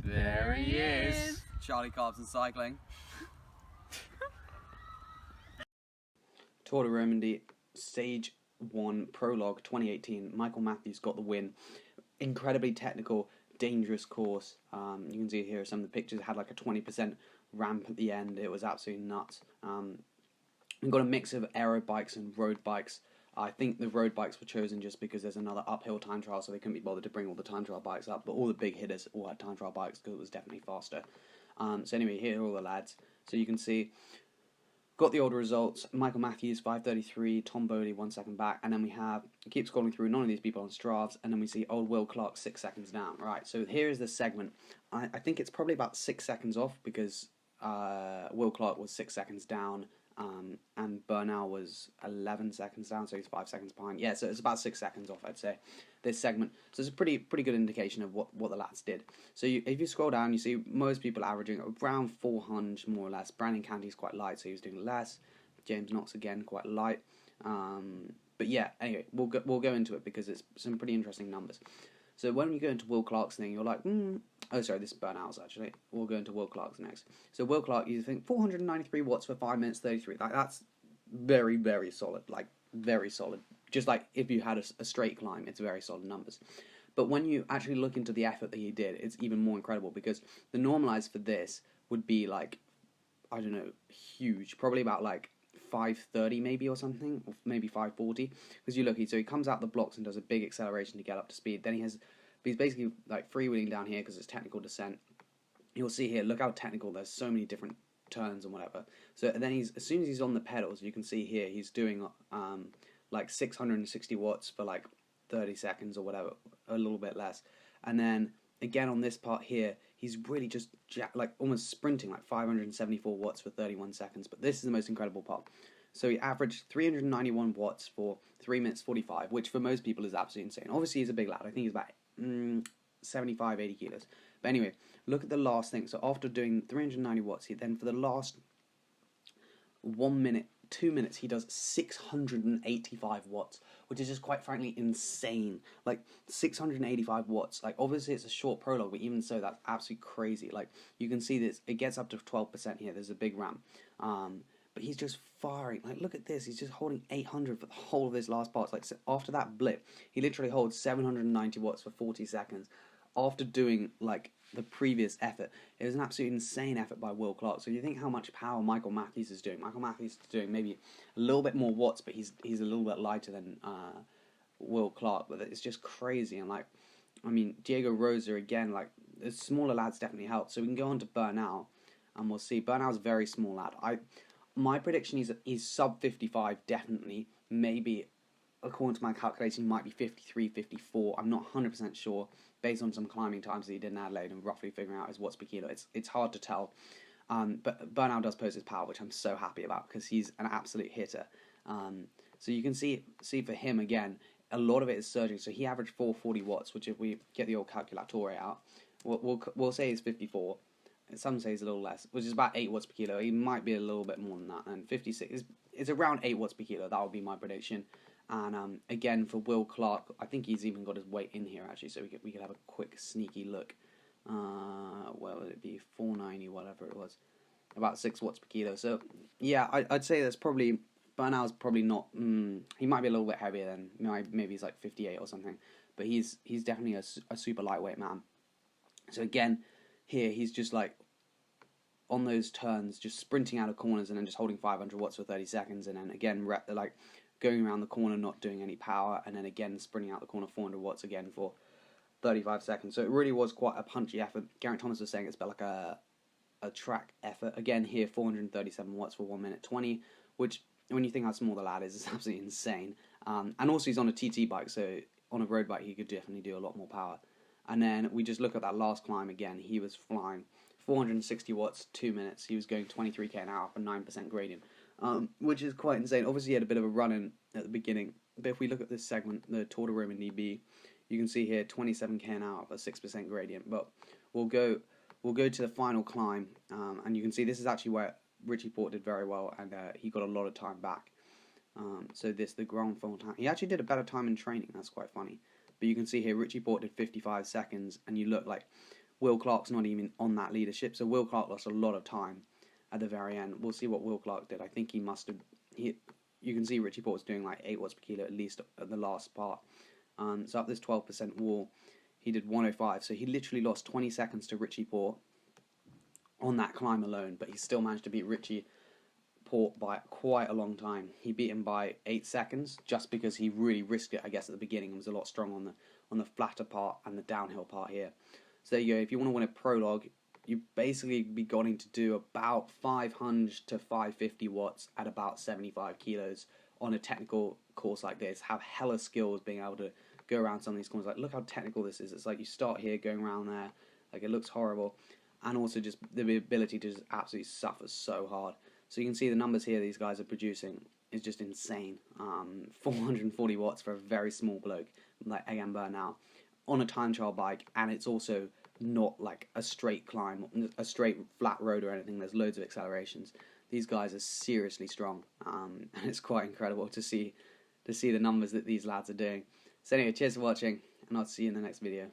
There he is. Charlie Carbs and Cycling. Tour de Romandie, Stage 1 Prologue 2018. Michael Matthews got the win. Incredibly technical, dangerous course. You can see here some of the pictures. It had like a 20% ramp at the end. It was absolutely nuts. We've got a mix of aero bikes and road bikes. I think the road bikes were chosen just because there's another uphill time trial, so they couldn't be bothered to bring all the time trial bikes up. But all the big hitters all had time trial bikes because it was definitely faster. So anyway, here are all the lads. So you can see, got the older results. Michael Matthews 5:33, Tom Bowley 1 second back, and then we have, keep scrolling through, none of these people on Strava, and then we see old Will Clark 6 seconds down. Right, so here is the segment. I think it's probably about 6 seconds off because Will Clark was 6 seconds down. And Bernal was 11 seconds down, so he's 5 seconds behind. Yeah, so it's about 6 seconds off, I'd say, this segment. So it's a pretty good indication of what the lads did. So if you scroll down, you see most people averaging around 400, more or less. Brandon Canty's quite light, so he was doing less. James Knox, again, quite light. But yeah, anyway, we'll go into it because it's some pretty interesting numbers. So when you go into Will Clark's thing, you're like, oh, sorry, this is Bernal's actually. We'll go into Will Clark's next. So Will Clark, you think 493 watts for 5 minutes 33. Like, that's very, very solid. Like, very solid. Just like if you had a straight climb, it's very solid numbers. But when you actually look into the effort that he did, it's even more incredible because the normalized for this would be like, I don't know, huge. Probably about like 530 maybe or something, or maybe 540. Because you look, so he comes out the blocks and does a big acceleration to get up to speed. Then he's basically like freewheeling down here because it's technical descent. You'll see here, look how technical. There's so many different turns and whatever. So and then as soon as he's on the pedals, you can see here he's doing like 660 watts for like 30 seconds or whatever, a little bit less. And then again on this part here, he's really just like almost sprinting, like 574 watts for 31 seconds. But this is the most incredible part. So he averaged 391 watts for 3 minutes 45, which for most people is absolutely insane. Obviously he's a big lad. I think he's about 75, 80 kilos. But anyway, look at the last thing. So after doing 390 watts, he then for the last 1 minute, 2 minutes, he does 685 watts, which is just quite frankly insane. Like 685 watts. Like obviously it's a short prologue, but even so, that's absolutely crazy. Like you can see this, it gets up to 12% here. There's a big ramp. But he's just firing. Like look at this. He's just holding 800 for the whole of his last parts. Like so after that blip, he literally holds 790 watts for 40 seconds. After doing like the previous effort, it was an absolutely insane effort by Will Clark. So you think how much power Michael Matthews is doing. Michael Matthews is doing maybe a little bit more watts, but he's a little bit lighter than Will Clark. But it's just crazy. And like, I mean, Diego Rosa again. Like the smaller lads definitely helped. So we can go on to Bernal, and we'll see. Bernal's a very small lad. My prediction is he's sub 55 definitely. Maybe according to my calculation, he might be 53, 54. I'm not 100% sure based on some climbing times that he did in Adelaide and roughly figuring out his watts per kilo. It's hard to tell. But Bernal does pose his power, which I'm so happy about because he's an absolute hitter. So you can see for him again, a lot of it is surging. So he averaged 440 watts, which if we get the old calculatore out, we'll say he's 54. Some say it's a little less, which is about 8 watts per kilo. He might be a little bit more than that. And 56 is around 8 watts per kilo. That would be my prediction. And again, for Will Clark, I think he's even got his weight in here, actually, so we could have a quick, sneaky look. What would it be? 490, whatever it was. About 6 watts per kilo. So, yeah, I'd say that's probably... Bernal's probably not... he might be a little bit heavier than... Maybe he's like 58 or something. But he's definitely a super lightweight man. So, again, here, he's just like... on those turns, just sprinting out of corners and then just holding 500 watts for 30 seconds. And then, again, like... going around the corner, not doing any power, and then again sprinting out the corner 400 watts again for 35 seconds. So it really was quite a punchy effort. Geraint Thomas was saying it's about like a track effort. Again here, 437 watts for 1 minute 20, which when you think how small the lad is absolutely insane. And also he's on a TT bike, so on a road bike he could definitely do a lot more power. And then we just look at that last climb again. He was flying 460 watts, 2 minutes. He was going 23k an hour for 9% gradient. Which is quite insane. Obviously, he had a bit of a run-in at the beginning, but if we look at this segment, the Tour de Romandie B, you can see here 27k an hour for 6% gradient. But we'll go to the final climb, and you can see this is actually where Richie Porte did very well, and he got a lot of time back. So the Grand Fontaine, he actually did a better time in training. That's quite funny. But you can see here Richie Porte did 55 seconds, and you look like Will Clark's not even on that leadership, so Will Clark lost a lot of time at the very end. We'll see what Will Clark did. I think he must have... You can see Richie Porte was doing like 8 watts per kilo at least at the last part. So up this 12% wall, he did 105. So he literally lost 20 seconds to Richie Porte on that climb alone, but he still managed to beat Richie Porte by quite a long time. He beat him by 8 seconds just because he really risked it, I guess, at the beginning. He was a lot strong on the flatter part and the downhill part here. So there you go. If you want to win a prologue, you basically be going to do about 500 to 550 watts at about 75 kilos on a technical course like this. Have hella skills being able to go around some of these corners. Like, look how technical this is. It's like you start here going around there. Like, it looks horrible. And also just the ability to just absolutely suffer so hard. So you can see the numbers here these guys are producing is just insane. 440 watts for a very small bloke like Egan Bernal on a time trial bike, and it's also not like a straight climb, a straight flat road or anything. There's loads of accelerations. These guys are seriously strong, and it's quite incredible to see the numbers that these lads are doing. So anyway, cheers for watching, and I'll see you in the next video.